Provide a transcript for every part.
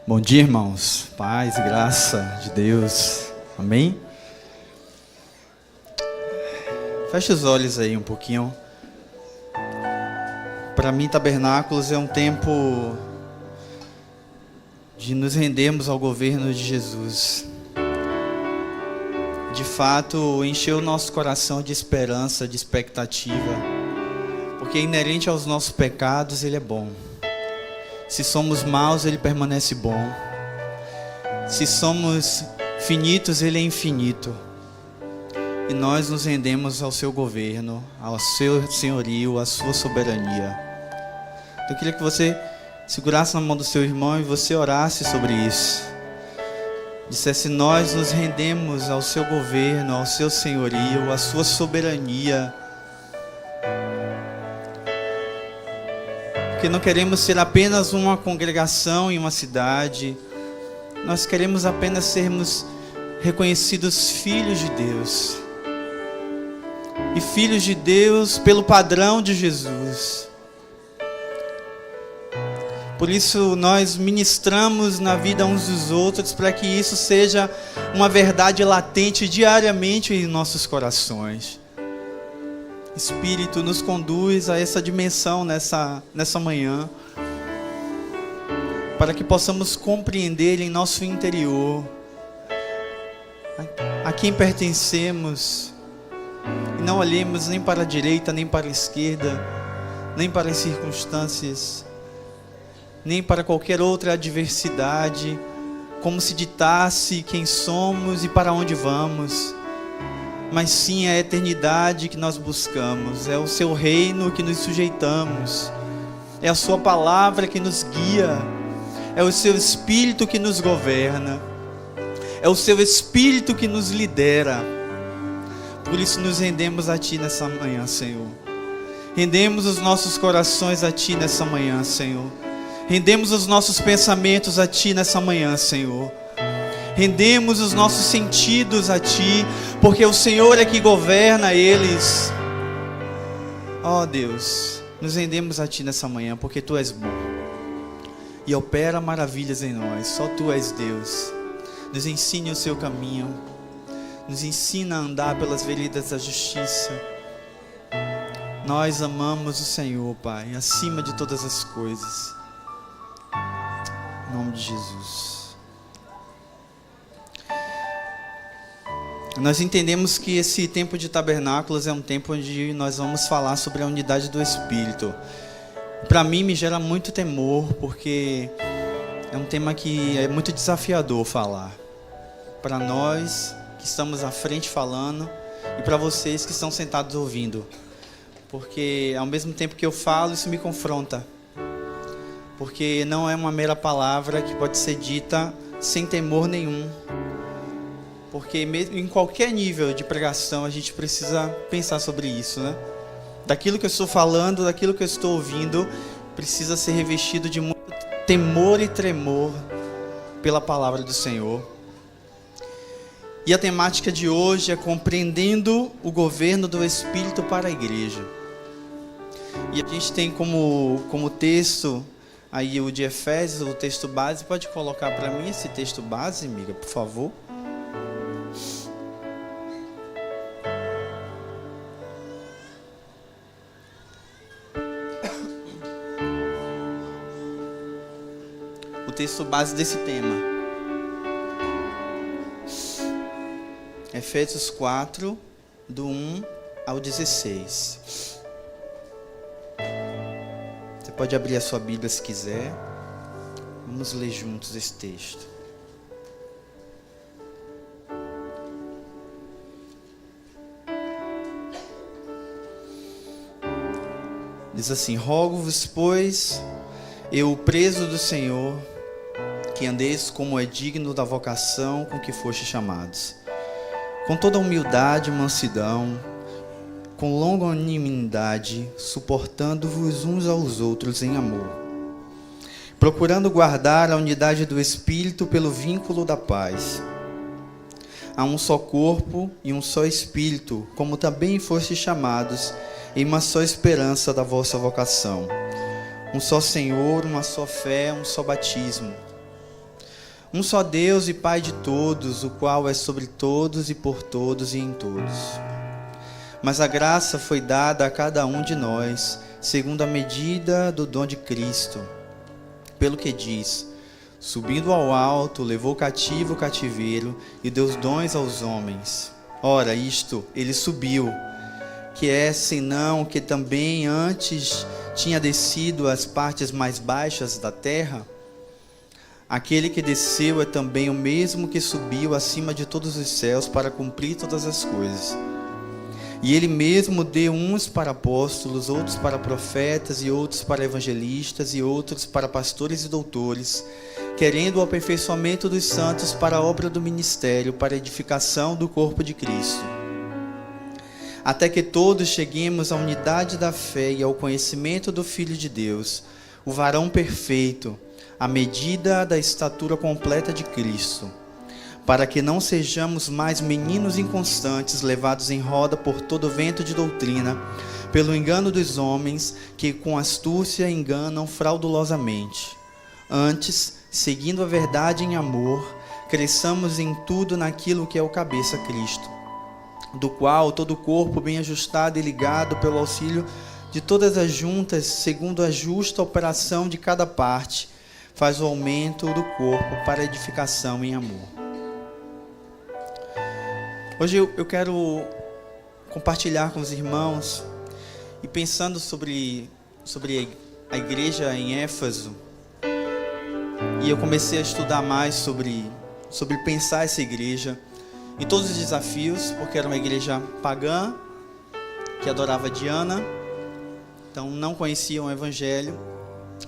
Bom dia, irmãos. Paz e graça de Deus. Amém? Feche os olhos aí um pouquinho. Para mim, Tabernáculos é um tempo de nos rendermos ao governo de Jesus. De fato, encher o nosso coração de esperança, de expectativa. Porque inerente aos nossos pecados, Ele é bom. Se somos maus, Ele permanece bom. Se somos finitos, Ele é infinito. E nós nos rendemos ao seu governo, ao seu senhorio, à sua soberania. Então eu queria que você segurasse na mão do seu irmão e você orasse sobre isso. Dissesse: nós nos rendemos ao seu governo, ao seu senhorio, à sua soberania. Porque não queremos ser apenas uma congregação em uma cidade. Nós queremos apenas sermos reconhecidos filhos de Deus. E filhos de Deus pelo padrão de Jesus. Por isso nós ministramos na vida uns dos outros, para que isso seja uma verdade latente diariamente em nossos corações. Espírito, nos conduz a essa dimensão nessa manhã, para que possamos compreender em nosso interior a quem pertencemos, e não olhemos nem para a direita, nem para a esquerda, nem para as circunstâncias, nem para qualquer outra adversidade, como se ditasse quem somos e para onde vamos. Mas sim a eternidade que nós buscamos, é o seu reino que nos sujeitamos, é a sua palavra que nos guia, é o seu Espírito que nos governa, é o seu Espírito que nos lidera. Por isso nos rendemos a Ti nessa manhã, Senhor. Rendemos os nossos corações a Ti nessa manhã, Senhor. Rendemos os nossos pensamentos a Ti nessa manhã, Senhor. Rendemos os nossos sentidos a Ti, porque o Senhor é que governa eles. Ó Deus, nos rendemos a Ti nessa manhã, porque Tu és bom e opera maravilhas em nós. Só Tu és Deus. Nos ensine o Seu caminho, nos ensina a andar pelas veredas da justiça. Nós amamos o Senhor, Pai, acima de todas as coisas. Em nome de Jesus. Nós entendemos que esse tempo de tabernáculos é um tempo onde nós vamos falar sobre a unidade do Espírito. Para mim me gera muito temor, porque é um tema que é muito desafiador falar. Para nós que estamos à frente falando, e para vocês que estão sentados ouvindo. Porque ao mesmo tempo que eu falo, isso me confronta. Porque não é uma mera palavra que pode ser dita sem temor nenhum. Porque em qualquer nível de pregação a gente precisa pensar sobre isso, né? Daquilo que eu estou falando, daquilo que eu estou ouvindo, precisa ser revestido de muito temor e tremor pela palavra do Senhor. E a temática de hoje é compreendendo o governo do Espírito para a igreja. E a gente tem como texto aí o de Efésios, o texto base. Pode colocar para mim esse texto base, amiga, por favor? O texto base desse tema. Efésios 4, do 1 ao 16. Você pode abrir a sua Bíblia se quiser. Vamos ler juntos esse texto. Diz assim: rogo-vos, pois, eu, preso do Senhor, que andeis como é digno da vocação com que fostes chamados, com toda humildade e mansidão, com longanimidade, suportando-vos uns aos outros em amor, procurando guardar a unidade do Espírito pelo vínculo da paz. Há um só corpo e um só Espírito, como também fostes chamados em uma só esperança da vossa vocação. Um só Senhor, uma só fé, um só batismo. Um só Deus e Pai de todos, o qual é sobre todos e por todos e em todos. Mas a graça foi dada a cada um de nós, segundo a medida do dom de Cristo. Pelo que diz: subindo ao alto, levou cativo o cativeiro e deu os dons aos homens. Ora, isto, ele subiu, que é senão que também antes tinha descido às partes mais baixas da terra? Aquele que desceu é também o mesmo que subiu acima de todos os céus para cumprir todas as coisas. E ele mesmo deu uns para apóstolos, outros para profetas, e outros para evangelistas, e outros para pastores e doutores, querendo o aperfeiçoamento dos santos para a obra do ministério, para a edificação do corpo de Cristo. Até que todos cheguemos à unidade da fé e ao conhecimento do Filho de Deus, o varão perfeito, à medida da estatura completa de Cristo, para que não sejamos mais meninos inconstantes, levados em roda por todo vento de doutrina, pelo engano dos homens, que com astúcia enganam fraudulosamente. Antes, seguindo a verdade em amor, cresçamos em tudo naquilo que é o cabeça, Cristo, do qual todo o corpo bem ajustado e ligado pelo auxílio de todas as juntas, segundo a justa operação de cada parte, faz o aumento do corpo para a edificação em amor. Hoje eu quero compartilhar com os irmãos, e pensando sobre a igreja em Éfeso, e eu comecei a estudar mais sobre pensar essa igreja, em todos os desafios, porque era uma igreja pagã, que adorava Diana, então não conheciam o Evangelho,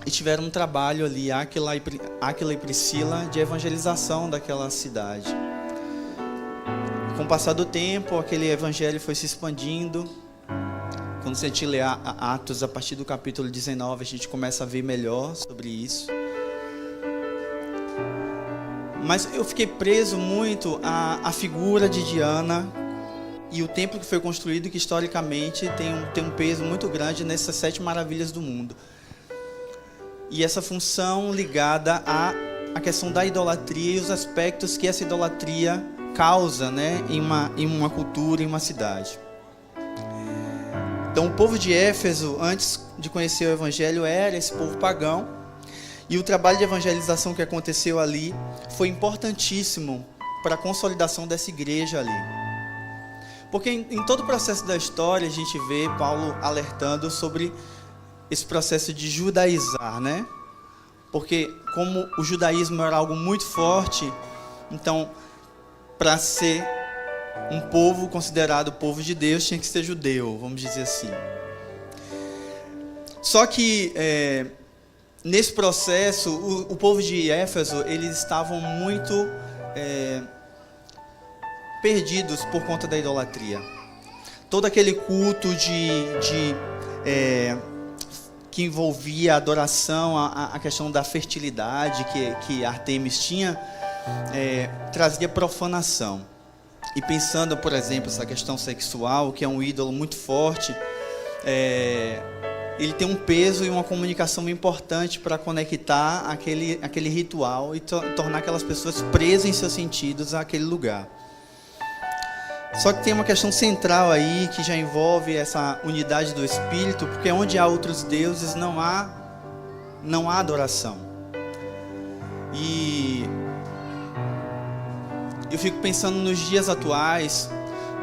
e tiveram um trabalho ali, Áquila e Priscila, de evangelização daquela cidade. Com o passar do tempo, aquele evangelho foi se expandindo. Quando a gente lê Atos, a partir do capítulo 19, a gente começa a ver melhor sobre isso. Mas eu fiquei preso muito à figura de Diana e o templo que foi construído, que historicamente tem um peso muito grande nessas 7 maravilhas do mundo. E essa função ligada à questão da idolatria e os aspectos que essa idolatria causa, né, em uma cultura, em uma cidade. Então o povo de Éfeso, antes de conhecer o Evangelho, era esse povo pagão. E o trabalho de evangelização que aconteceu ali foi importantíssimo para a consolidação dessa igreja ali. Porque em todo o processo da história a gente vê Paulo alertando sobre esse processo de judaizar, né? Porque como o judaísmo era algo muito forte, então para ser um povo considerado povo de Deus tinha que ser judeu, vamos dizer assim. Só que nesse processo o povo de Éfeso, eles estavam muito perdidos por conta da idolatria. Todo aquele culto que envolvia a adoração, a questão da fertilidade que Artemis tinha, trazia profanação. E pensando, por exemplo, essa questão sexual, que é um ídolo muito forte, ele tem um peso e uma comunicação importante para conectar aquele ritual e tornar aquelas pessoas presas em seus sentidos àquele lugar. Só que tem uma questão central aí que já envolve essa unidade do Espírito, porque onde há outros deuses não há adoração. E eu fico pensando nos dias atuais,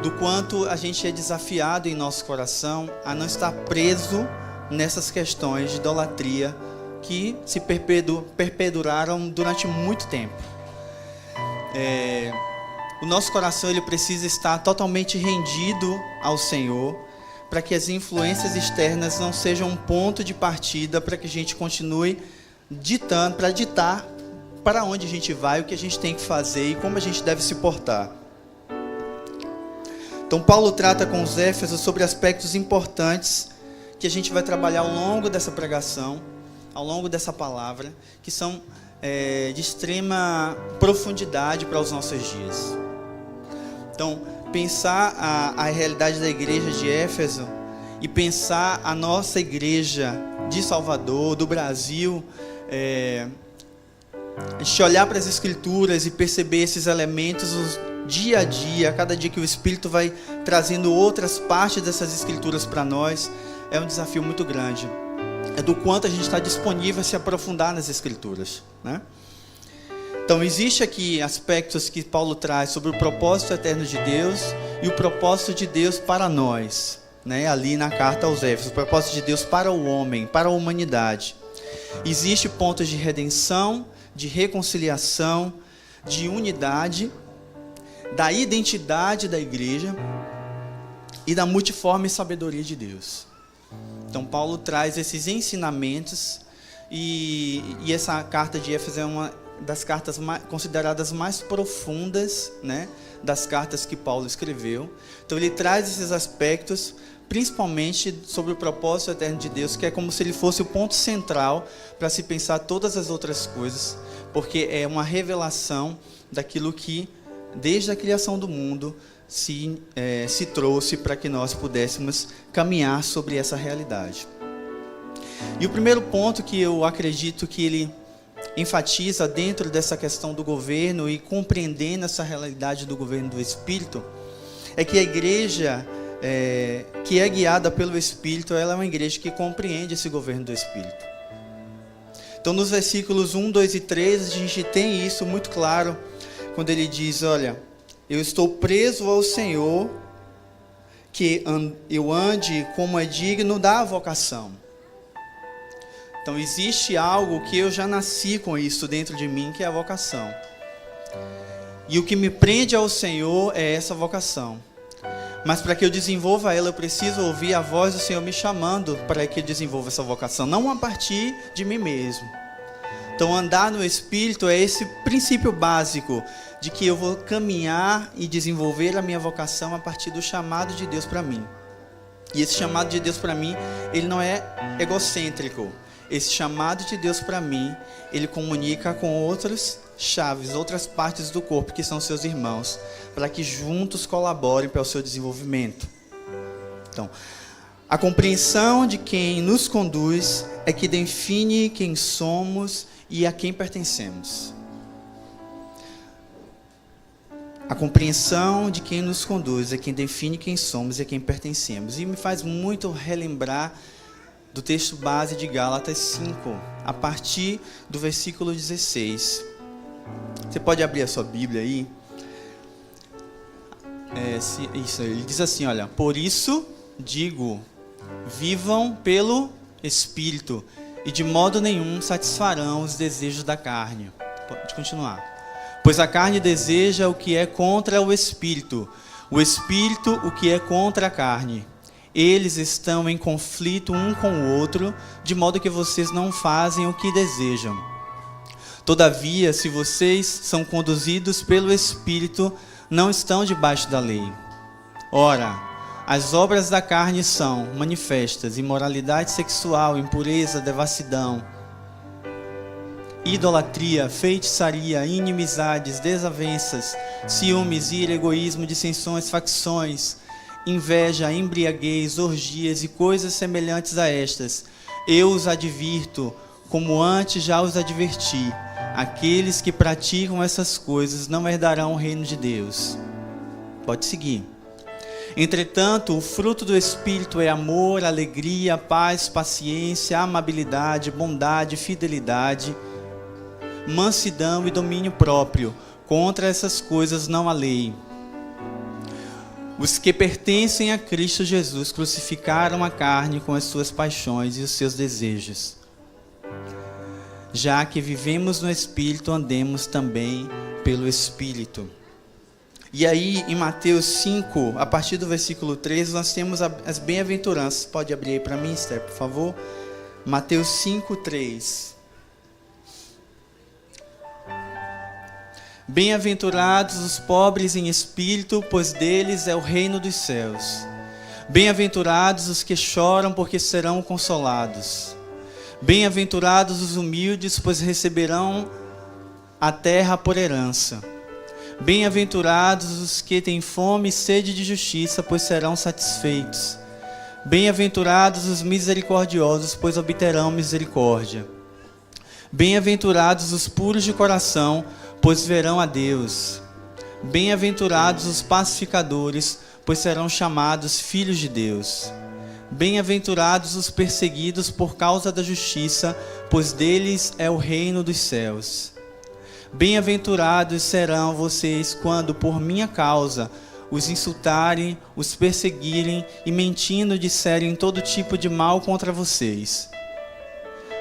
do quanto a gente é desafiado em nosso coração a não estar preso nessas questões de idolatria que se perpeturaram durante muito tempo. O nosso coração ele precisa estar totalmente rendido ao Senhor, para que as influências externas não sejam um ponto de partida para que a gente continue ditar para onde a gente vai, o que a gente tem que fazer e como a gente deve se portar. Então Paulo trata com os Éfesos sobre aspectos importantes que a gente vai trabalhar ao longo dessa pregação, ao longo dessa palavra, que são de extrema profundidade para os nossos dias. Então, pensar a realidade da igreja de Éfeso e pensar a nossa igreja de Salvador, do Brasil, a gente olhar para as Escrituras e perceber esses elementos dia a dia, a cada dia que o Espírito vai trazendo outras partes dessas Escrituras para nós, é um desafio muito grande. É do quanto a gente está disponível a se aprofundar nas Escrituras, né? Então, existe aqui aspectos que Paulo traz sobre o propósito eterno de Deus e o propósito de Deus para nós, né? Ali na carta aos Éfesos, o propósito de Deus para o homem, para a humanidade. Existe pontos de redenção, de reconciliação, de unidade, da identidade da igreja e da multiforme sabedoria de Deus. Então, Paulo traz esses ensinamentos e essa carta de Éfeso é uma das cartas consideradas mais profundas, né, das cartas que Paulo escreveu. Então, ele traz esses aspectos, principalmente sobre o propósito eterno de Deus, que é como se ele fosse o ponto central para se pensar todas as outras coisas, porque é uma revelação daquilo que, desde a criação do mundo, se trouxe para que nós pudéssemos caminhar sobre essa realidade. E o primeiro ponto que eu acredito que ele enfatiza dentro dessa questão do governo e compreendendo essa realidade do governo do Espírito, é que a igreja que é guiada pelo Espírito, ela é uma igreja que compreende esse governo do Espírito. Então, nos versículos 1, 2 e 3, a gente tem isso muito claro, quando ele diz, olha, eu estou preso ao Senhor, que eu ande como é digno da vocação. Então, existe algo que eu já nasci com isso dentro de mim, que é a vocação. E o que me prende ao Senhor é essa vocação. Mas para que eu desenvolva ela, eu preciso ouvir a voz do Senhor me chamando para que eu desenvolva essa vocação, não a partir de mim mesmo. Então, andar no Espírito é esse princípio básico de que eu vou caminhar e desenvolver a minha vocação a partir do chamado de Deus para mim. E esse chamado de Deus para mim, ele não é egocêntrico. Esse chamado de Deus para mim, ele comunica com outras chaves, outras partes do corpo que são seus irmãos, para que juntos colaborem para o seu desenvolvimento. Então, a compreensão de quem nos conduz é que define quem somos e a quem pertencemos. A compreensão de quem nos conduz é quem define quem somos e a quem pertencemos. E me faz muito relembrar do texto base de Gálatas 5, a partir do versículo 16. Você pode abrir a sua Bíblia aí. Ele diz assim, olha, por isso digo, vivam pelo Espírito, e de modo nenhum satisfarão os desejos da carne. Pode continuar. Pois a carne deseja o que é contra o Espírito o que é contra a carne. Eles estão em conflito um com o outro, de modo que vocês não fazem o que desejam. Todavia, se vocês são conduzidos pelo Espírito, não estão debaixo da lei. Ora, as obras da carne são manifestas: imoralidade sexual, impureza, devassidão, idolatria, feitiçaria, inimizades, desavenças, ciúmes, ira, egoísmo, dissensões, facções, inveja, embriaguez, orgias e coisas semelhantes a estas. Eu os advirto, como antes já os adverti. Aqueles que praticam essas coisas não herdarão o reino de Deus. Pode seguir. Entretanto, o fruto do Espírito é amor, alegria, paz, paciência, amabilidade, bondade, fidelidade, mansidão e domínio próprio. Contra essas coisas não há lei. Os que pertencem a Cristo Jesus crucificaram a carne com as suas paixões e os seus desejos. Já que vivemos no Espírito, andemos também pelo Espírito. E aí, em Mateus 5, a partir do versículo 13, nós temos as bem-aventuranças. Pode abrir aí para mim, Esther, por favor? Mateus 5, 3. Bem-aventurados os pobres em espírito, pois deles é o reino dos céus. Bem-aventurados os que choram, porque serão consolados. Bem-aventurados os humildes, pois receberão a terra por herança. Bem-aventurados os que têm fome e sede de justiça, pois serão satisfeitos. Bem-aventurados os misericordiosos, pois obterão misericórdia. Bem-aventurados os puros de coração, pois verão a Deus. Bem-aventurados os pacificadores, pois serão chamados filhos de Deus. Bem-aventurados os perseguidos por causa da justiça, pois deles é o reino dos céus. Bem-aventurados serão vocês quando, por minha causa, os insultarem, os perseguirem e mentindo disserem todo tipo de mal contra vocês.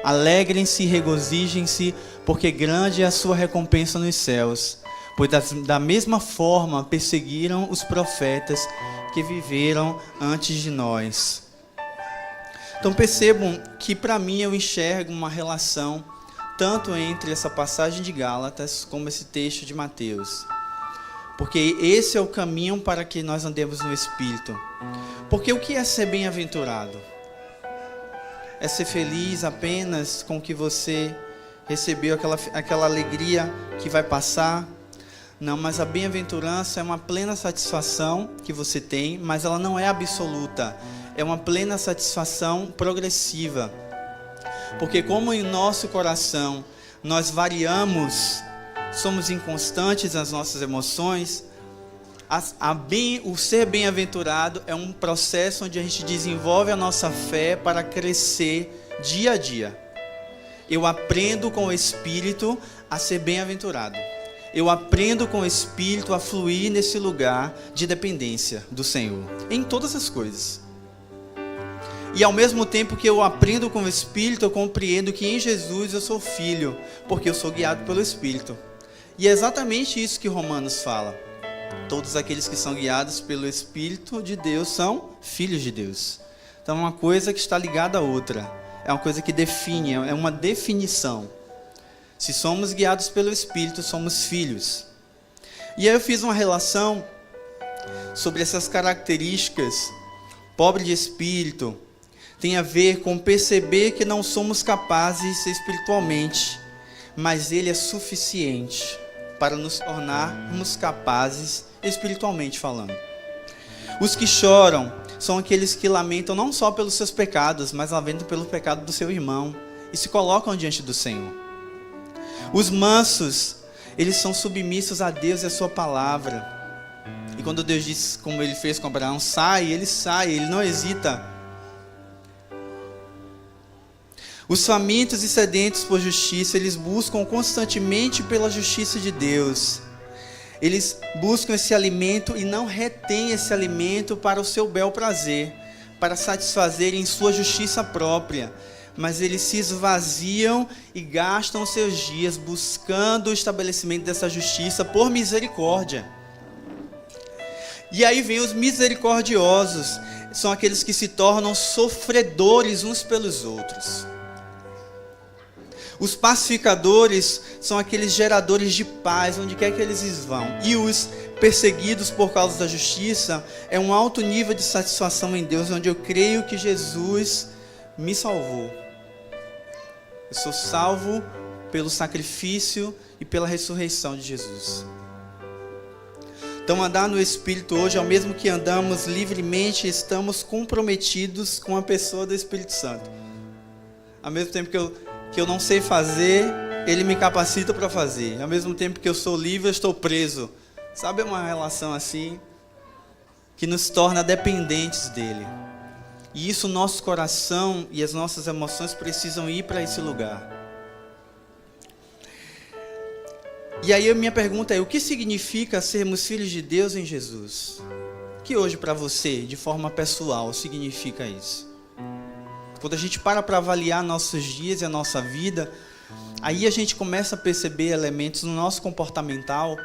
Alegrem-se e regozijem-se, porque grande é a sua recompensa nos céus, pois da mesma forma perseguiram os profetas que viveram antes de nós. Então percebam que para mim eu enxergo uma relação tanto entre essa passagem de Gálatas como esse texto de Mateus. Porque esse é o caminho para que nós andemos no Espírito. Porque o que é ser bem-aventurado? É ser feliz apenas com o que você recebeu, aquela alegria que vai passar? Não, mas a bem-aventurança é uma plena satisfação que você tem, mas ela não é absoluta. É uma plena satisfação progressiva. Porque como em nosso coração nós variamos, somos inconstantes nas nossas emoções, o ser bem-aventurado é um processo onde a gente desenvolve a nossa fé para crescer dia a dia. Eu aprendo com o Espírito a ser bem-aventurado. Eu aprendo com o Espírito a fluir nesse lugar de dependência do Senhor, em todas as coisas. E ao mesmo tempo que eu aprendo com o Espírito, eu compreendo que em Jesus eu sou filho, porque eu sou guiado pelo Espírito. E é exatamente isso que Romanos fala. Todos aqueles que são guiados pelo Espírito de Deus são filhos de Deus. Então é uma coisa que está ligada à outra. É uma coisa que define, é uma definição. Se somos guiados pelo Espírito, somos filhos. E aí eu fiz uma relação sobre essas características. Pobre de espírito tem a ver com perceber que não somos capazes espiritualmente, mas Ele é suficiente para nos tornarmos capazes espiritualmente falando. Os que choram são aqueles que lamentam não só pelos seus pecados, mas lamentam pelo pecado do seu irmão e se colocam diante do Senhor. Os mansos, eles são submissos a Deus e a sua palavra. E quando Deus diz, como Ele fez com Abraão, sai, Ele não hesita. Os famintos e sedentos por justiça, eles buscam constantemente pela justiça de Deus. Eles buscam esse alimento e não retêm esse alimento para o seu bel prazer, para satisfazerem sua justiça própria. Mas eles se esvaziam e gastam seus dias buscando o estabelecimento dessa justiça por misericórdia. E aí vem os misericordiosos, são aqueles que se tornam sofredores uns pelos outros. Os pacificadores são aqueles geradores de paz, onde quer que eles vão. E os perseguidos por causa da justiça é um alto nível de satisfação em Deus, onde eu creio que Jesus me salvou. Eu sou salvo pelo sacrifício e pela ressurreição de Jesus. Então andar no Espírito hoje, ao mesmo que andamos livremente, estamos comprometidos com a pessoa do Espírito Santo. Ao mesmo tempo que eu não sei fazer, Ele me capacita para fazer. Ao mesmo tempo que eu sou livre, eu estou preso. Sabe, uma relação assim, que nos torna dependentes dEle. E isso, nosso coração e as nossas emoções precisam ir para esse lugar. E aí a minha pergunta é, o que significa sermos filhos de Deus em Jesus? O que hoje para você, de forma pessoal, significa isso? Quando a gente para avaliar nossos dias e a nossa vida, aí a gente começa a perceber elementos no nosso comportamental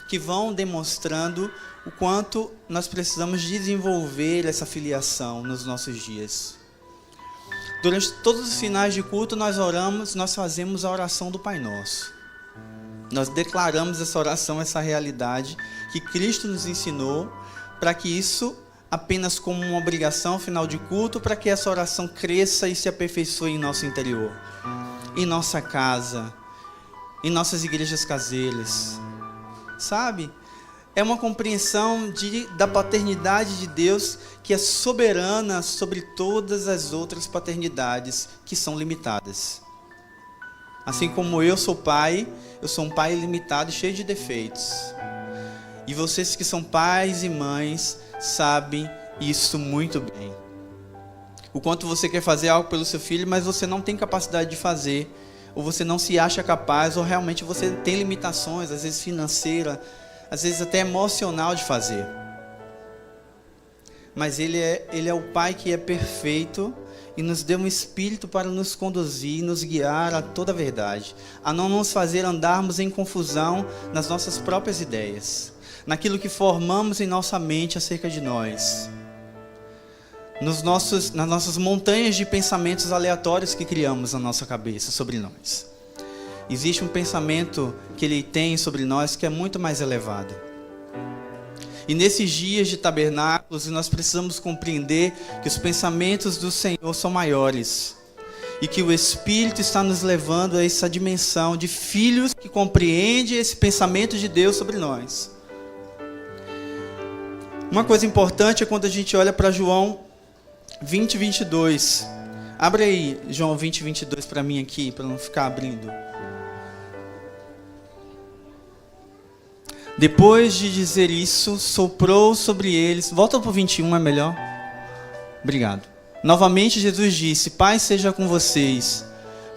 que vão demonstrando o quanto nós precisamos desenvolver essa filiação nos nossos dias. Durante todos os finais de culto nós oramos, nós fazemos a oração do Pai Nosso. Nós declaramos essa oração, essa realidade que Cristo nos ensinou, para que isso apenas como uma obrigação final de culto, para que essa oração cresça e se aperfeiçoe em nosso interior, em nossa casa, em nossas igrejas caseiras. Sabe? É uma compreensão da paternidade de Deus que é soberana sobre todas as outras paternidades que são limitadas. Assim como eu sou pai, eu sou um pai limitado e cheio de defeitos. E vocês que são pais e mães sabem isso muito bem. O quanto você quer fazer algo pelo seu filho, mas você não tem capacidade de fazer, ou você não se acha capaz, ou realmente você tem limitações, às vezes financeira, às vezes até emocional de fazer. Mas Ele é o Pai que é perfeito e nos deu um Espírito para nos conduzir, nos guiar a toda a verdade, a não nos fazer andarmos em confusão nas nossas próprias ideias, naquilo que formamos em nossa mente acerca de nós, nas nossas montanhas de pensamentos aleatórios que criamos na nossa cabeça sobre nós. Existe um pensamento que Ele tem sobre nós que é muito mais elevado. E nesses dias de tabernáculos, nós precisamos compreender que os pensamentos do Senhor são maiores. E que o Espírito está nos levando a essa dimensão de filhos que compreendem esse pensamento de Deus sobre nós. Uma coisa importante é quando a gente olha para João 20, 22. Abre aí João 20, 22 para mim aqui, para não ficar abrindo. Depois de dizer isso, soprou sobre eles. Volta para o 21, é melhor? Obrigado. Novamente Jesus disse: Pai seja com vocês,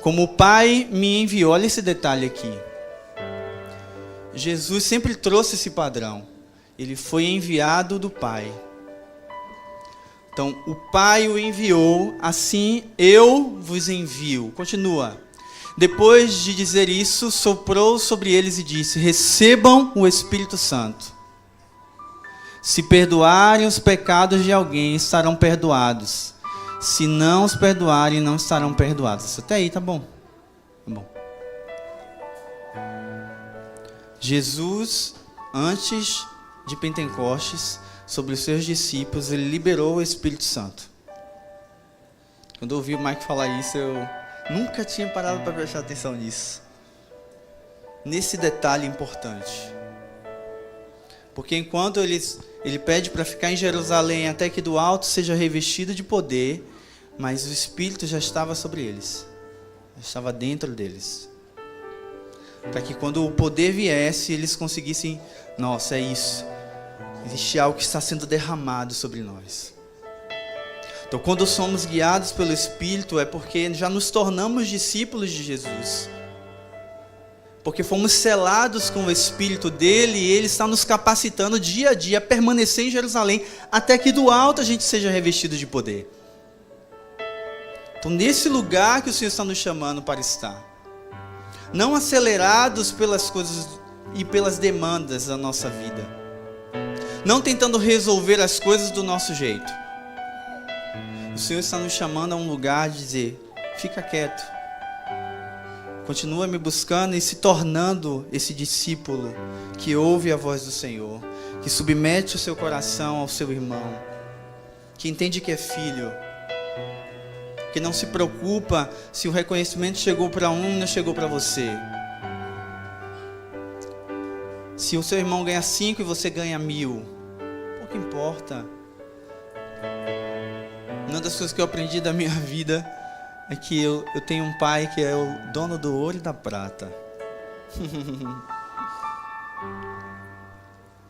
como o Pai me enviou. Olha esse detalhe aqui. Jesus sempre trouxe esse padrão. Ele foi enviado do Pai. Então, o Pai o enviou, assim eu vos envio. Continua. Depois de dizer isso, soprou sobre eles e disse: recebam o Espírito Santo. Se perdoarem os pecados de alguém, estarão perdoados. Se não os perdoarem, não estarão perdoados. Até aí, tá bom? Tá bom. Jesus, antes de Pentecostes, sobre os seus discípulos, ele liberou o Espírito Santo. Quando eu ouvi o Mike falar isso, eu nunca tinha parado para prestar atenção nisso. Nesse detalhe importante. Porque enquanto ele pede para ficar em Jerusalém até que do alto seja revestido de poder, mas o Espírito já estava sobre eles. Já estava dentro deles. Para que quando o poder viesse, eles conseguissem, nossa, é isso. Existe algo que está sendo derramado sobre nós. Então, quando somos guiados pelo Espírito, é porque já nos tornamos discípulos de Jesus. Porque fomos selados com o Espírito dele e ele está nos capacitando dia a dia a permanecer em Jerusalém até que do alto a gente seja revestido de poder. Então, nesse lugar que o Senhor está nos chamando para estar. Não acelerados pelas coisas e pelas demandas da nossa vida. Não tentando resolver as coisas do nosso jeito. O Senhor está nos chamando a um lugar de dizer: fica quieto. Continua me buscando e se tornando esse discípulo que ouve a voz do Senhor, que submete o seu coração ao seu irmão, que entende que é filho, que não se preocupa se o reconhecimento chegou para um e não chegou para você. Se o seu irmão ganha 5 e você ganha 1000, pouco importa. Uma das coisas que eu aprendi da minha vida é que eu tenho um pai que é o dono do ouro e da prata.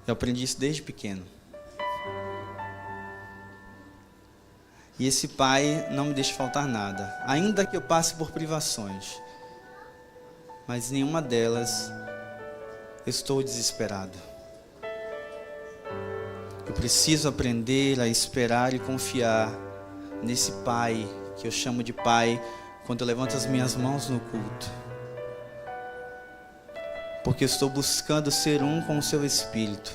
Eu aprendi isso desde pequeno. E esse pai não me deixa faltar nada, ainda que eu passe por privações. Mas nenhuma delas eu estou desesperado. Eu preciso aprender a esperar e confiar nesse Pai, que eu chamo de Pai, quando eu levanto as minhas mãos no culto. Porque eu estou buscando ser um com o seu Espírito.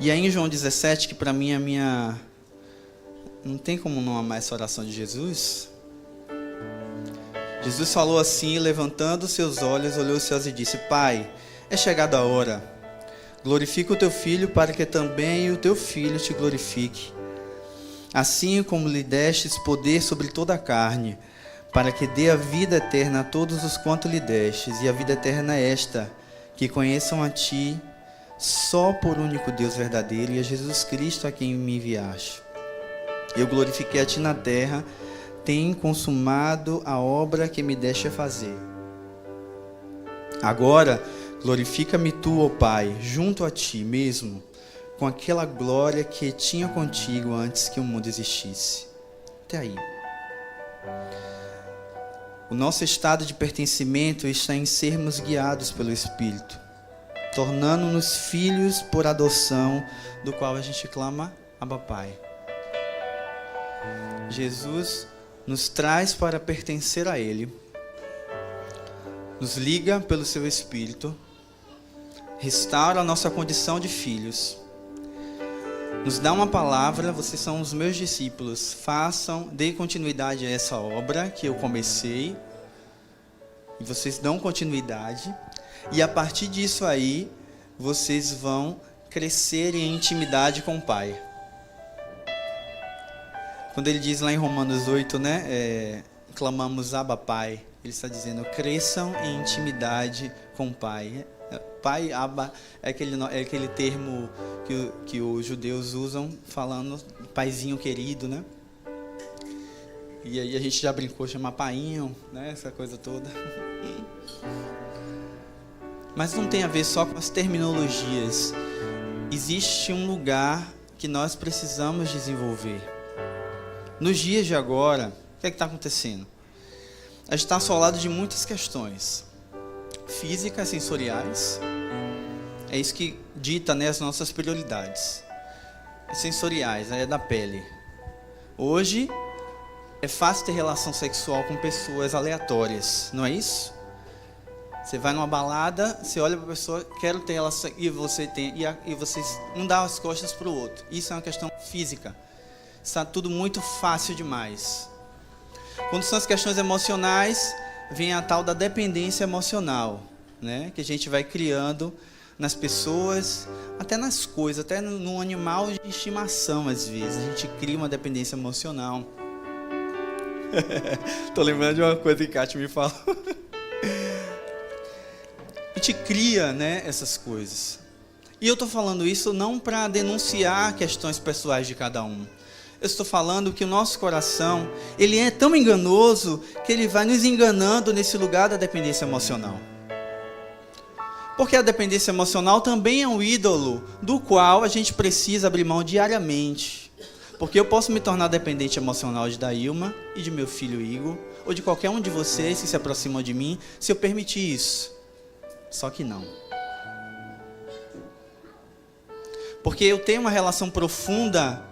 E aí em João 17, que para mim é a minha... Não tem como não amar essa oração de Jesus. Jesus falou assim, levantando os seus olhos, olhou os céus e disse: Pai, é chegada a hora. Glorifica o teu filho, para que também o teu filho te glorifique. Assim como lhe destes poder sobre toda a carne, para que dê a vida eterna a todos os quanto lhe destes. E a vida eterna é esta, que conheçam a ti, só por único Deus verdadeiro, e a Jesus Cristo a quem me enviaste. Eu glorifiquei a ti na terra, tem consumado a obra que me deste a fazer. Agora, glorifica-me tu, ó Pai, junto a ti mesmo, com aquela glória que tinha contigo antes que o mundo existisse. Até aí. O nosso estado de pertencimento está em sermos guiados pelo Espírito, tornando-nos filhos por adoção, do qual a gente clama Abba Pai. Jesus nos traz para pertencer a Ele, nos liga pelo seu Espírito, restaura a nossa condição de filhos, nos dá uma palavra: vocês são os meus discípulos, deem continuidade a essa obra que eu comecei, e vocês dão continuidade, e a partir disso aí, vocês vão crescer em intimidade com o Pai. Quando ele diz lá em Romanos 8, clamamos Abba Pai, ele está dizendo: cresçam em intimidade com o Pai. Pai, Abba, é aquele termo que os judeus usam, falando paizinho querido, né? E aí a gente já brincou, chamar painho, né? Essa coisa toda. Mas não tem a ver só com as terminologias. Existe um lugar que nós precisamos desenvolver. Nos dias de agora, o que é que está acontecendo? A gente está assolado de muitas questões físicas, sensoriais. É isso que dita, né, as nossas prioridades. Sensoriais, é da pele. Hoje é fácil ter relação sexual com pessoas aleatórias, não é isso? Você vai numa balada, você olha para a pessoa, quero ter relação, e você tem, e vocês um dá as costas para o outro. Isso é uma questão física. Está tudo muito fácil demais. Quando são as questões emocionais, vem a tal da dependência emocional, né? Que a gente vai criando nas pessoas, até nas coisas, até no animal de estimação, às vezes. A gente cria uma dependência emocional. Tô lembrando de uma coisa que Kátia me falou. A gente cria, né, essas coisas. E eu estou falando isso não para denunciar questões pessoais de cada um. Eu estou falando que o nosso coração, ele é tão enganoso que ele vai nos enganando nesse lugar da dependência emocional. Porque a dependência emocional também é um ídolo do qual a gente precisa abrir mão diariamente. Porque eu posso me tornar dependente emocional de Dailma e de meu filho Igor, ou de qualquer um de vocês que se aproximam de mim, se eu permitir isso. Só que não. Porque eu tenho uma relação profunda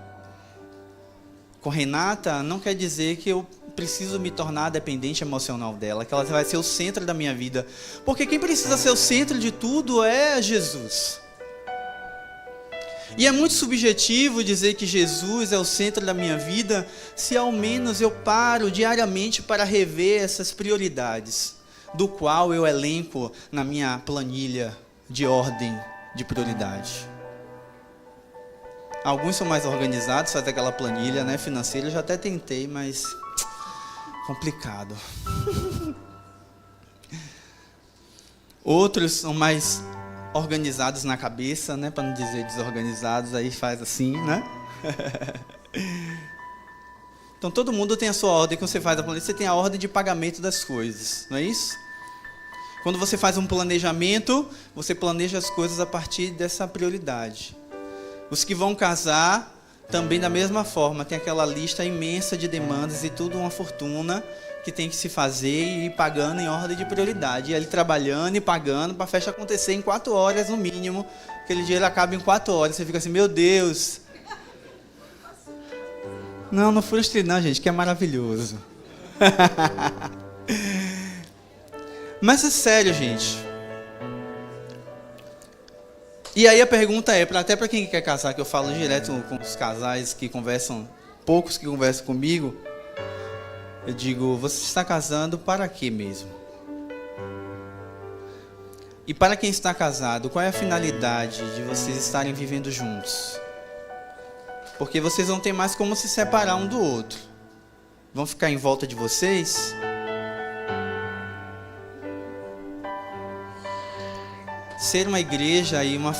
com Renata, não quer dizer que eu preciso me tornar dependente emocional dela, que ela vai ser o centro da minha vida. Porque quem precisa ser o centro de tudo é Jesus. E é muito subjetivo dizer que Jesus é o centro da minha vida, se ao menos eu paro diariamente para rever essas prioridades, do qual eu elenco na minha planilha de ordem de prioridade. Alguns são mais organizados, faz aquela planilha, né, financeira. Eu já até tentei, mas complicado. Outros são mais organizados na cabeça, né, para não dizer desorganizados, aí faz assim, né? Então todo mundo tem a sua ordem. Quando você faz a planilha, você tem a ordem de pagamento das coisas, não é isso? Quando você faz um planejamento, você planeja as coisas a partir dessa prioridade. Os que vão casar, também da mesma forma, tem aquela lista imensa de demandas e tudo uma fortuna que tem que se fazer e ir pagando em ordem de prioridade. E ele trabalhando e pagando para a festa acontecer em 4 horas no mínimo. Aquele dinheiro acaba em 4 horas. Você fica assim, meu Deus. Não frustre não, gente, que é maravilhoso. Mas é sério, gente. E aí a pergunta é, até para quem quer casar, que eu falo direto com os casais que conversam, poucos que conversam comigo, eu digo, você está casando para quê mesmo? E para quem está casado, qual é a finalidade de vocês estarem vivendo juntos? Porque vocês não têm mais como se separar um do outro. Vão ficar em volta de vocês? Ser uma igreja e uma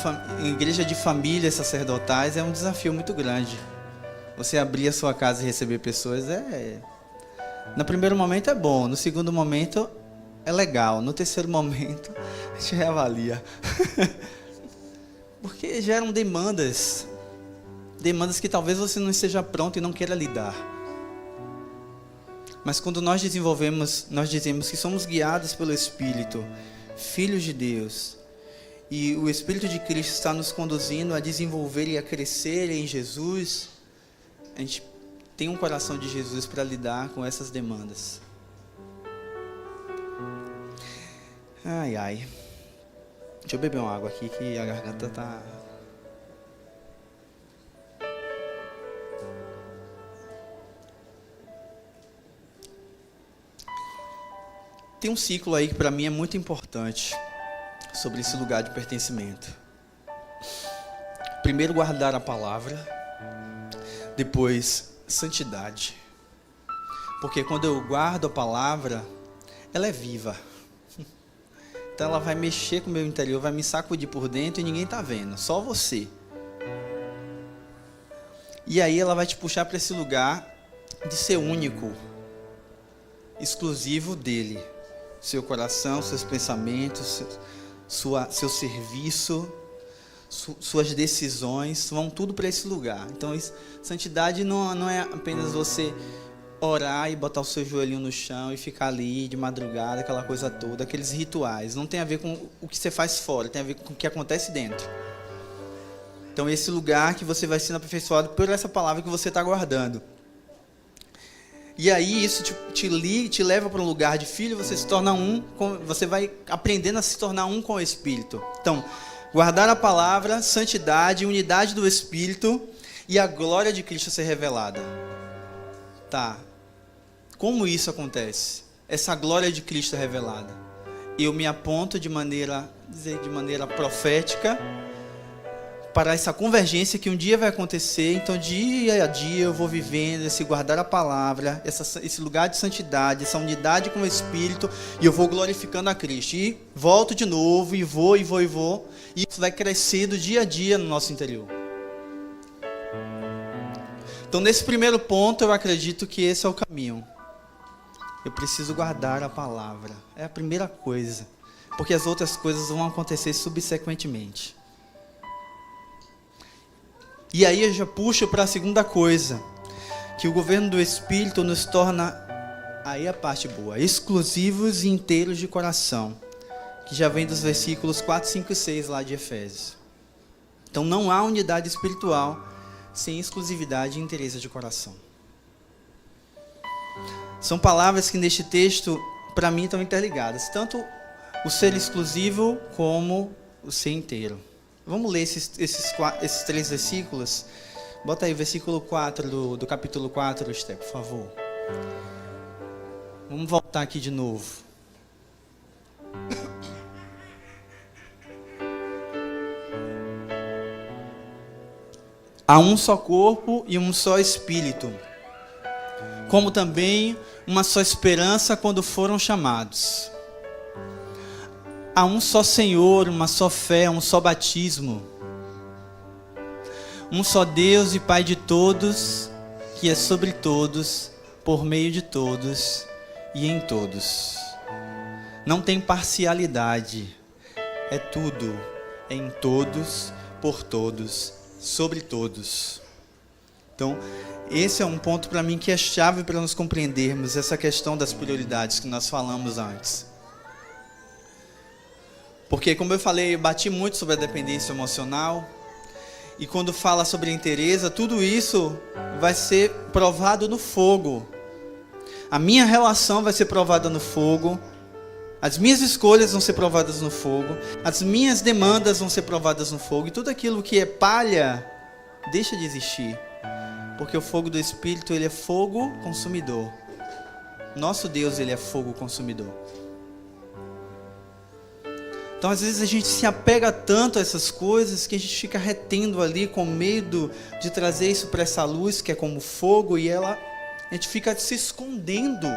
igreja de famílias sacerdotais é um desafio muito grande. Você abrir a sua casa e receber pessoas No primeiro momento é bom, no segundo momento é legal, no terceiro momento a gente reavalia. Porque geram demandas que talvez você não esteja pronto e não queira lidar. Mas quando nós desenvolvemos, nós dizemos que somos guiados pelo Espírito, filhos de Deus, e o Espírito de Cristo está nos conduzindo a desenvolver e a crescer em Jesus, a gente tem um coração de Jesus para lidar com essas demandas. Ai, ai. Deixa eu beber uma água aqui que a garganta tá... Tem um ciclo aí que para mim é muito importante sobre esse lugar de pertencimento. Primeiro, guardar a palavra. Depois, santidade. Porque quando eu guardo a palavra, ela é viva. Então ela vai mexer com o meu interior, vai me sacudir por dentro e ninguém está vendo, só você. E aí ela vai te puxar para esse lugar de ser único, exclusivo dele. Seu coração, seus pensamentos, seu serviço, suas decisões, vão tudo para esse lugar. Então santidade não é apenas você orar e botar o seu joelhinho no chão e ficar ali de madrugada, aquela coisa toda, aqueles rituais. Não tem a ver com o que você faz fora, tem a ver com o que acontece dentro. Então esse lugar que você vai sendo aperfeiçoado por essa palavra que você está guardando. E aí isso te leva para um lugar de filho, você se torna você vai aprendendo a se tornar um com o Espírito. Então, guardar a palavra, santidade, unidade do Espírito e a glória de Cristo ser revelada. Tá. Como isso acontece? Essa glória de Cristo é revelada. Eu me aponto de maneira profética para essa convergência que um dia vai acontecer. Então, dia a dia eu vou vivendo esse guardar a palavra, esse lugar de santidade, essa unidade com o Espírito, e eu vou glorificando a Cristo. E volto de novo, e vou. E isso vai crescendo dia a dia no nosso interior. Então, nesse primeiro ponto, eu acredito que esse é o caminho. Eu preciso guardar a palavra. É a primeira coisa. Porque as outras coisas vão acontecer subsequentemente. E aí eu já puxo para a segunda coisa. Que o governo do Espírito nos torna, aí a parte boa, exclusivos e inteiros de coração. Que já vem dos versículos 4, 5 e 6 lá de Efésios. Então não há unidade espiritual sem exclusividade e inteireza de coração. São palavras que neste texto, para mim, estão interligadas. Tanto o ser exclusivo como o ser inteiro. Vamos ler esses 3 versículos? Bota aí o versículo 4 do capítulo 4, Esther, por favor. Vamos voltar aqui de novo. Há um só corpo e um só espírito, como também uma só esperança quando foram chamados. Há um só Senhor, uma só fé, um só batismo. Um só Deus e Pai de todos, que é sobre todos, por meio de todos e em todos. Não tem parcialidade, é tudo, é em todos, por todos, sobre todos. Então, esse é um ponto para mim que é chave para nós compreendermos essa questão das prioridades que nós falamos antes. Porque, como eu falei, eu bati muito sobre a dependência emocional. E quando fala sobre a inteireza, tudo isso vai ser provado no fogo. A minha relação vai ser provada no fogo. As minhas escolhas vão ser provadas no fogo. As minhas demandas vão ser provadas no fogo. E tudo aquilo que é palha, deixa de existir. Porque o fogo do Espírito, ele é fogo consumidor. Nosso Deus, ele é fogo consumidor. Então, às vezes, a gente se apega tanto a essas coisas que a gente fica retendo ali com medo de trazer isso para essa luz, que é como fogo, e a gente fica se escondendo.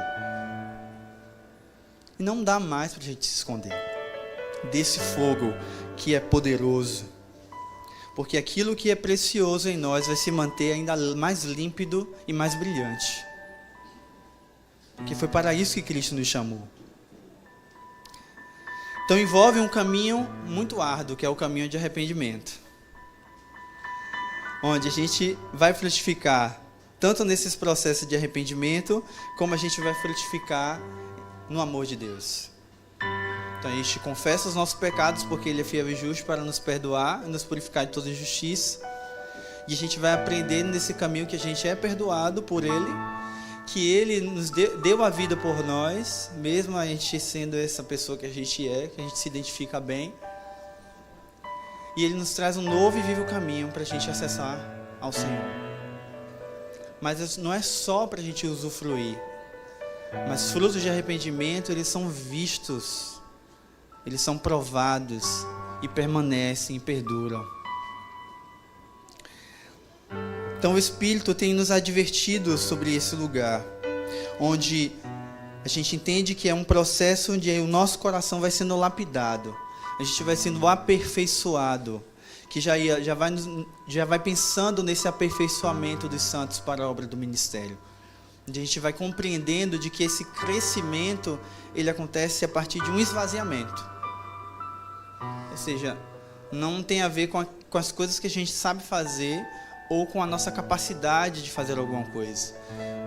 E não dá mais para a gente se esconder desse fogo que é poderoso. Porque aquilo que é precioso em nós vai se manter ainda mais límpido e mais brilhante. Porque foi para isso que Cristo nos chamou. Então envolve um caminho muito árduo, que é o caminho de arrependimento. Onde a gente vai frutificar tanto nesses processos de arrependimento, como a gente vai frutificar no amor de Deus. Então a gente confessa os nossos pecados, porque Ele é fiel e justo para nos perdoar e nos purificar de toda injustiça. E a gente vai aprender nesse caminho que a gente é perdoado por Ele, que Ele nos deu a vida por nós, mesmo a gente sendo essa pessoa que a gente é, que a gente se identifica bem. E Ele nos traz um novo e vivo caminho para a gente acessar ao Senhor. Mas não é só para a gente usufruir, mas frutos de arrependimento, eles são vistos, eles são provados e permanecem e perduram. Então o Espírito tem nos advertido sobre esse lugar, onde a gente entende que é um processo onde o nosso coração vai sendo lapidado, a gente vai sendo aperfeiçoado, que já vai pensando nesse aperfeiçoamento dos santos para a obra do ministério. Onde a gente vai compreendendo de que esse crescimento, ele acontece a partir de um esvaziamento. Ou seja, não tem a ver com as coisas que a gente sabe fazer, ou com a nossa capacidade de fazer alguma coisa,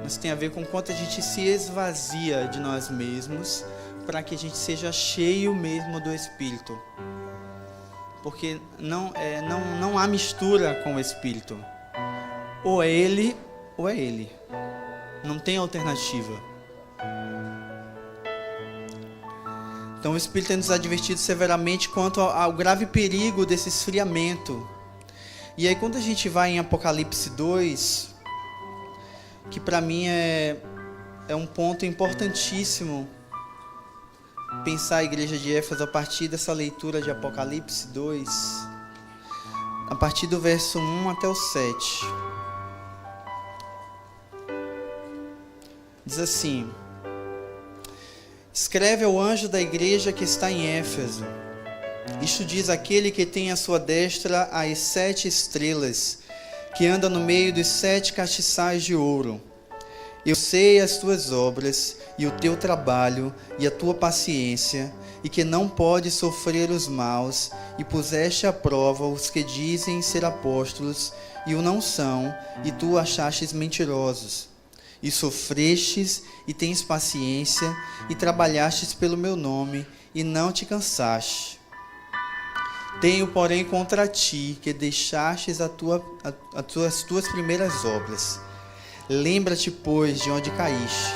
mas tem a ver com o quanto a gente se esvazia de nós mesmos, para que a gente seja cheio mesmo do Espírito. Porque não há mistura com o Espírito. Ou é Ele, ou é Ele. Não tem alternativa. Então o Espírito tem nos advertido severamente quanto ao grave perigo desse esfriamento. E aí quando a gente vai em Apocalipse 2, que para mim é um ponto importantíssimo, pensar a igreja de Éfeso a partir dessa leitura de Apocalipse 2, a partir do verso 1 até o 7. Diz assim: escreve ao anjo da igreja que está em Éfeso. Isto diz aquele que tem à sua destra as 7 estrelas, que anda no meio dos 7 castiçais de ouro. Eu sei as tuas obras, e o teu trabalho, e a tua paciência, e que não podes sofrer os maus, e puseste à prova os que dizem ser apóstolos, e o não são, e tu achastes mentirosos. E sofrestes, e tens paciência, e trabalhastes pelo meu nome, e não te cansaste. Tenho, porém, contra ti, que deixastes as tuas primeiras obras. Lembra-te, pois, de onde caíste,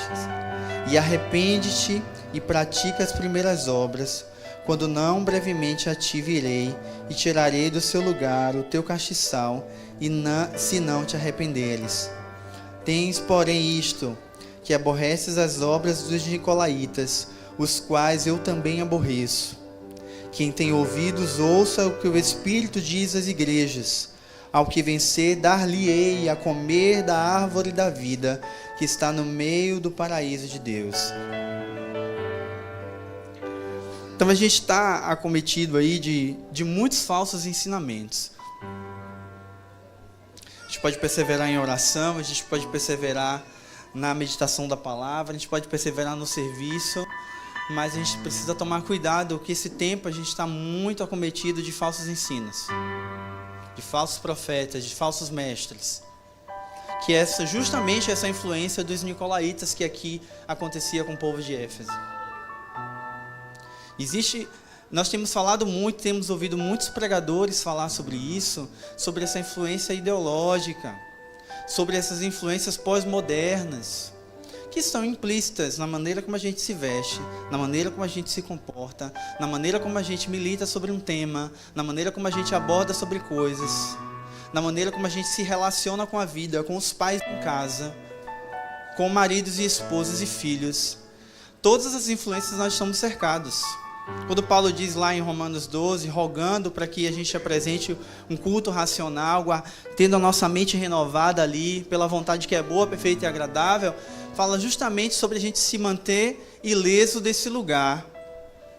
e arrepende-te, e pratica as primeiras obras, quando não brevemente a ti virei, e tirarei do seu lugar o teu castiçal, se não te arrependeres. Tens, porém, isto, que aborreces as obras dos nicolaítas, os quais eu também aborreço. Quem tem ouvidos, ouça o que o Espírito diz às igrejas. Ao que vencer, dar-lhe-ei a comer da árvore da vida, que está no meio do paraíso de Deus. Então a gente está acometido aí de muitos falsos ensinamentos. A gente pode perseverar em oração, a gente pode perseverar na meditação da palavra, a gente pode perseverar no serviço, mas a gente precisa tomar cuidado, que esse tempo a gente está muito acometido de falsos ensinos, de falsos profetas, de falsos mestres, que é justamente essa influência dos nicolaítas que aqui acontecia com o povo de Éfeso. Nós temos falado muito, temos ouvido muitos pregadores falar sobre isso, sobre essa influência ideológica, sobre essas influências pós-modernas, que estão implícitas na maneira como a gente se veste, na maneira como a gente se comporta, na maneira como a gente milita sobre um tema, na maneira como a gente aborda sobre coisas, na maneira como a gente se relaciona com a vida, com os pais em casa, com maridos e esposas e filhos. Todas as influências nós estamos cercados. Quando Paulo diz lá em Romanos 12, rogando para que a gente apresente um culto racional, tendo a nossa mente renovada ali, pela vontade que é boa, perfeita e agradável, fala justamente sobre a gente se manter ileso desse lugar,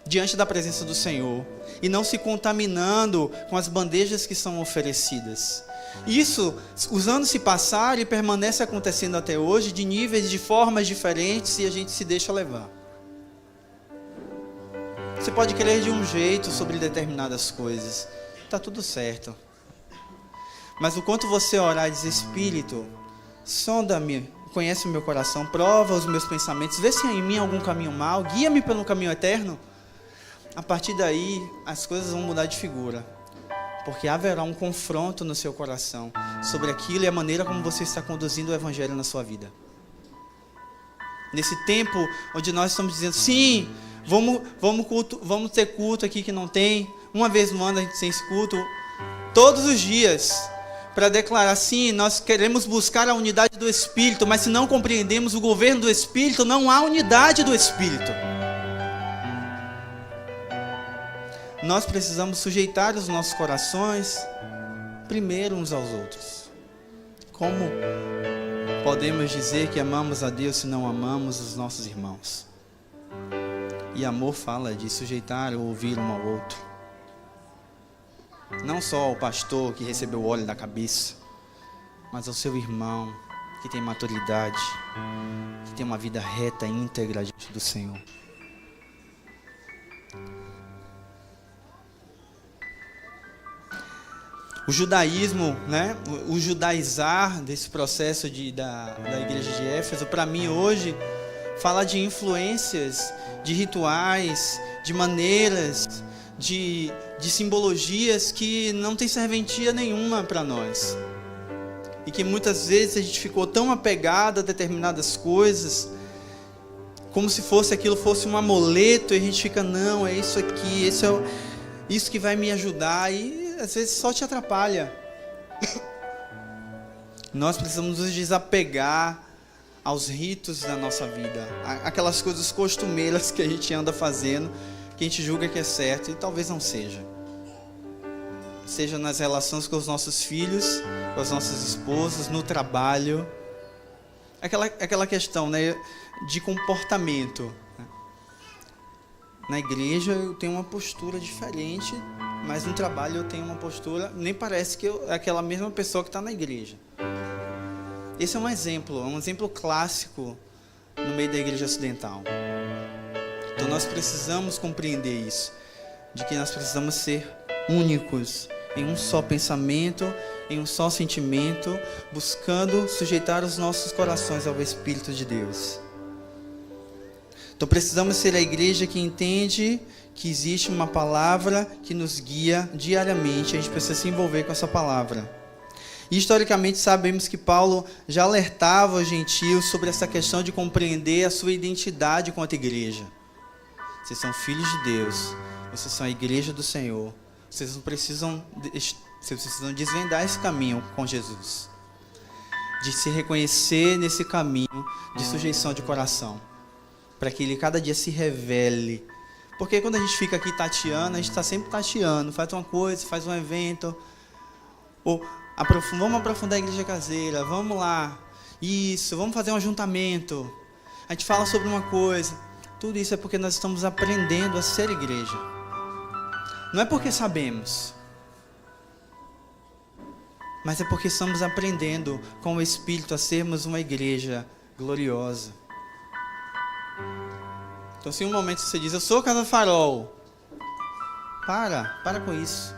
diante da presença do Senhor, e não se contaminando com as bandejas que são oferecidas. Isso, os anos se passaram e permanece acontecendo até hoje, de níveis, de formas diferentes, e a gente se deixa levar. Você pode crer de um jeito sobre determinadas coisas, está tudo certo. Mas o quanto você orar e dizer, Espírito, sonda-me, conhece o meu coração, prova os meus pensamentos, vê se há em mim algum caminho mau, guia-me pelo caminho eterno. A partir daí, as coisas vão mudar de figura. Porque haverá um confronto no seu coração sobre aquilo e a maneira como você está conduzindo o Evangelho na sua vida. Nesse tempo onde nós estamos dizendo, sim, vamos ter culto aqui que não tem, uma vez no ano a gente tem esse culto, todos os dias, para declarar, sim, nós queremos buscar a unidade do Espírito, mas se não compreendemos o governo do Espírito, não há unidade do Espírito. Nós precisamos sujeitar os nossos corações primeiro uns aos outros. Como podemos dizer que amamos a Deus se não amamos os nossos irmãos? E amor fala de sujeitar ou ouvir um ao outro. Não só ao pastor que recebeu o óleo da cabeça, mas ao seu irmão que tem maturidade, que tem uma vida reta e íntegra diante do Senhor. O judaísmo, né? O judaizar desse processo da igreja de Éfeso, para mim hoje, fala de influências, de rituais, de maneiras, de simbologias que não tem serventia nenhuma para nós. E que muitas vezes a gente ficou tão apegado a determinadas coisas, como se aquilo fosse um amuleto, e a gente fica, não, é isso aqui, isso que vai me ajudar, e às vezes só te atrapalha. Nós precisamos nos desapegar aos ritos da nossa vida, aquelas coisas costumeiras que a gente anda fazendo, que a gente julga que é certo e talvez não seja. Seja nas relações com os nossos filhos, com as nossas esposas, no trabalho. Aquela questão, né, de comportamento. Na igreja eu tenho uma postura diferente, mas no trabalho eu tenho uma postura, nem parece que é aquela mesma pessoa que está na igreja. Esse é um exemplo clássico no meio da igreja ocidental. Então nós precisamos compreender isso, de que nós precisamos ser únicos, em um só pensamento, em um só sentimento, buscando sujeitar os nossos corações ao Espírito de Deus. Então precisamos ser a igreja que entende que existe uma palavra que nos guia diariamente, a gente precisa se envolver com essa palavra. E historicamente sabemos que Paulo já alertava os gentios sobre essa questão de compreender a sua identidade quanto igreja. Vocês são filhos de Deus, vocês são a igreja do Senhor, vocês precisam desvendar esse caminho com Jesus, de se reconhecer nesse caminho de sujeição de coração, para que ele cada dia se revele. Porque quando a gente fica aqui tateando, a gente está sempre tateando, faz uma coisa, faz um evento, ou vamos aprofundar a igreja caseira, vamos lá, isso, vamos fazer um ajuntamento, a gente fala sobre uma coisa. Tudo isso é porque nós estamos aprendendo a ser igreja. Não é porque sabemos, mas é porque estamos aprendendo com o Espírito a sermos uma igreja gloriosa. Então se em um momento você diz, eu sou Casa Farol, para com isso.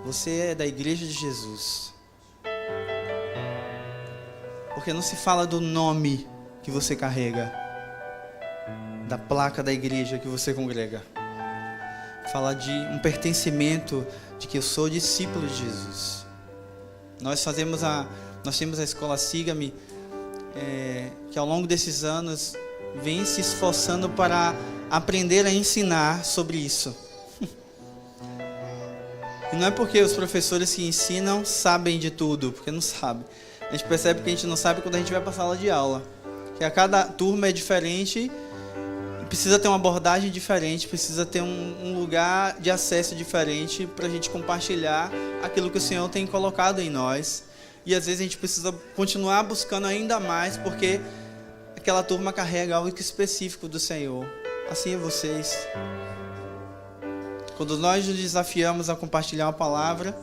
Você é da igreja de Jesus. Porque não se fala do nome que você carrega, da placa da igreja que você congrega. Fala de um pertencimento, de que eu sou discípulo de Jesus. Nós temos a escola Siga-me, que ao longo desses anos vem se esforçando para aprender a ensinar sobre isso. E não é porque os professores que ensinam sabem de tudo, porque não sabem. A gente percebe que a gente não sabe quando a gente vai para a sala de aula, que a cada turma é diferente, precisa ter uma abordagem diferente, precisa ter um lugar de acesso diferente para a gente compartilhar aquilo que o Senhor tem colocado em nós. E às vezes a gente precisa continuar buscando ainda mais, porque aquela turma carrega algo específico do Senhor. Assim é vocês. Quando nós nos desafiamos a compartilhar a palavra,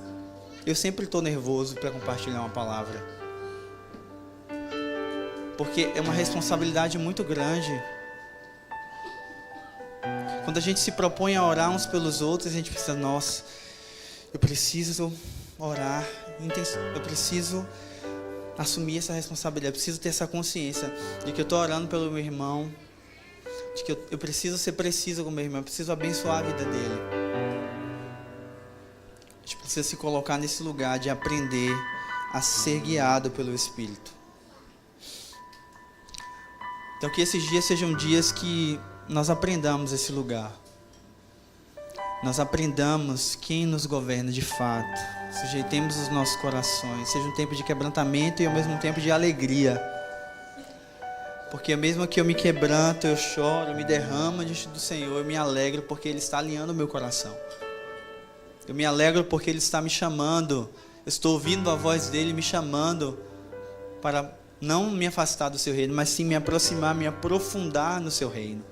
Eu sempre estou nervoso para compartilhar uma palavra, porque é uma responsabilidade muito grande. Quando a gente se propõe a orar uns pelos outros, a gente pensa, nossa, eu preciso orar, eu preciso assumir essa responsabilidade, eu preciso ter essa consciência de que eu estou orando pelo meu irmão, de que eu preciso ser preciso com o meu irmão, eu preciso abençoar a vida dele. A gente precisa se colocar nesse lugar de aprender a ser guiado pelo Espírito. Então que esses dias sejam dias que nós aprendamos esse lugar. Nós aprendamos quem nos governa de fato. Sujeitemos os nossos corações. Seja um tempo de quebrantamento e ao mesmo tempo de alegria. Porque mesmo que eu me quebranto, eu choro, eu me derramo diante do Senhor, eu me alegro porque Ele está alinhando o meu coração. Eu me alegro porque Ele está me chamando. Eu estou ouvindo a voz dEle me chamando para não me afastar do seu reino, mas sim me aproximar, me aprofundar no seu reino.